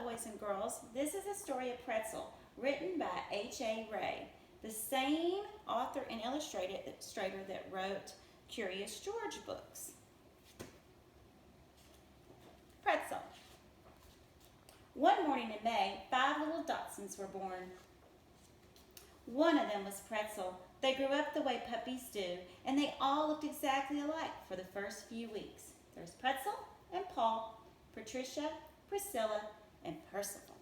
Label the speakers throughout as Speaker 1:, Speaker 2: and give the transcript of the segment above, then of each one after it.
Speaker 1: boys and girls. This is a story of Pretzel, written by H.A. Ray, the same author and illustrator that wrote Curious George books. Pretzel. One morning in May, 5 little Dachshunds were born. One of them was Pretzel. They grew up the way puppies do, and they all looked exactly alike for the first few weeks. There's Pretzel and Paul, Patricia, Priscilla, and Percival.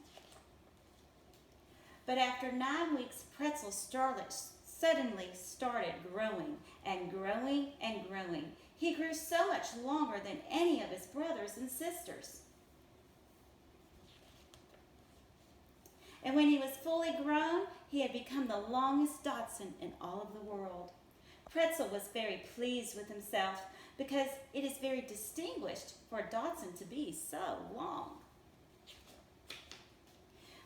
Speaker 1: But after 9 weeks, Pretzel suddenly started growing and growing and growing. He grew so much longer than any of his brothers and sisters. And when he was fully grown, he had become the longest Dachshund in all of the world. Pretzel was very pleased with himself because it is very distinguished for a Dachshund to be so long.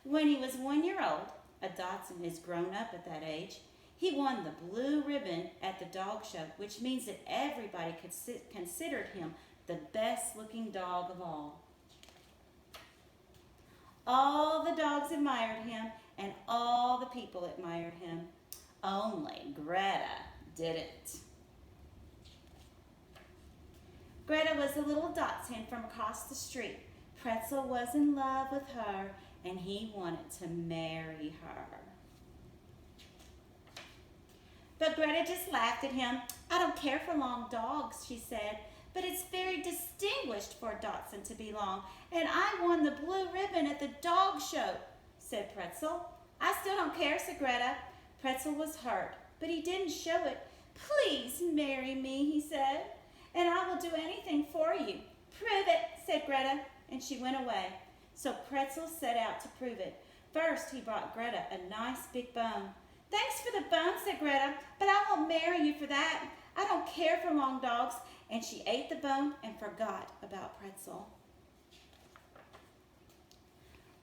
Speaker 1: When he was 1 year old, a Dachshund is grown up at that age, he won the blue ribbon at the dog show, which means that everybody considered him the best looking dog of all. All the dogs admired him, and all the people admired him. Only Greta didn't. Greta was a little Dachshund from across the street. Pretzel was in love with her, and he wanted to marry her. But Greta just laughed at him. "I don't care for long dogs," she said, "but it's very distinguished for a Dachshund to be long, and I won the blue ribbon at the dog show," said Pretzel. "I still don't care," said Greta. Pretzel was hurt, but he didn't show it. "Please marry me," he said, "and I will do anything for you." "Prove it," said Greta, and she went away. So Pretzel set out to prove it. First, he brought Greta a nice big bone. "Thanks for the bone," said Greta, "but I won't marry you for that. I don't care for long dogs." And she ate the bone and forgot about Pretzel.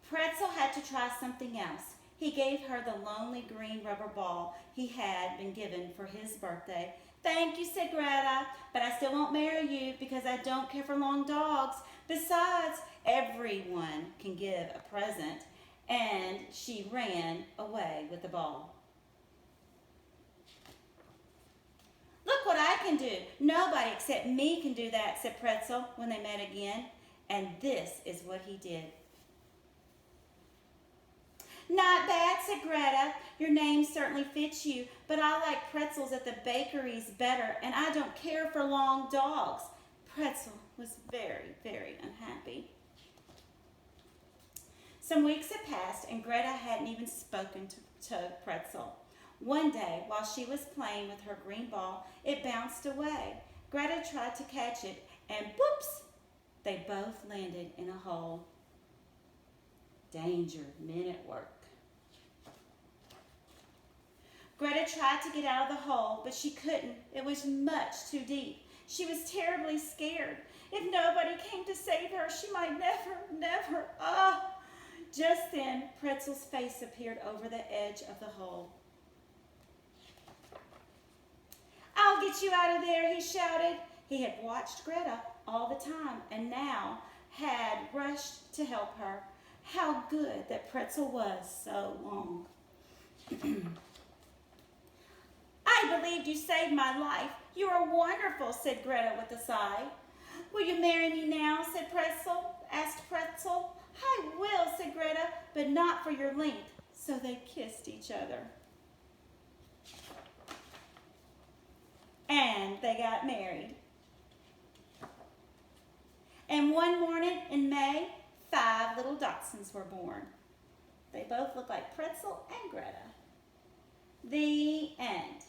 Speaker 1: Pretzel had to try something else. He gave her the lonely green rubber ball he had been given for his birthday. "Thank you," said Greta, "but I still won't marry you because I don't care for long dogs. Besides, everyone can give a present." And she ran away with the ball. "Look what I can do. Nobody except me can do that," said Pretzel when they met again. And this is what he did. "Not bad," said Greta. "Your name certainly fits you, but I like pretzels at the bakeries better, and I don't care for long dogs." Pretzel was very, very unhappy. Some weeks had passed, and Greta hadn't even spoken to Pretzel. One day, while she was playing with her green ball, it bounced away. Greta tried to catch it, and whoops, they both landed in a hole. Danger, men at work. Greta tried to get out of the hole, but she couldn't. It was much too deep. She was terribly scared. If nobody came to save her, she might never. Just then, Pretzel's face appeared over the edge of the hole. "I'll get you out of there," he shouted. He had watched Greta all the time and now had rushed to help her. How good that Pretzel was so long. "I believed you saved my life. You are wonderful," said Greta with a sigh. "Will you marry me now?" asked Pretzel. "I will," said Greta, "but not for your length." So they kissed each other. And they got married. And one morning in May, 5 little Dachshunds were born. They both looked like Pretzel and Greta. The end.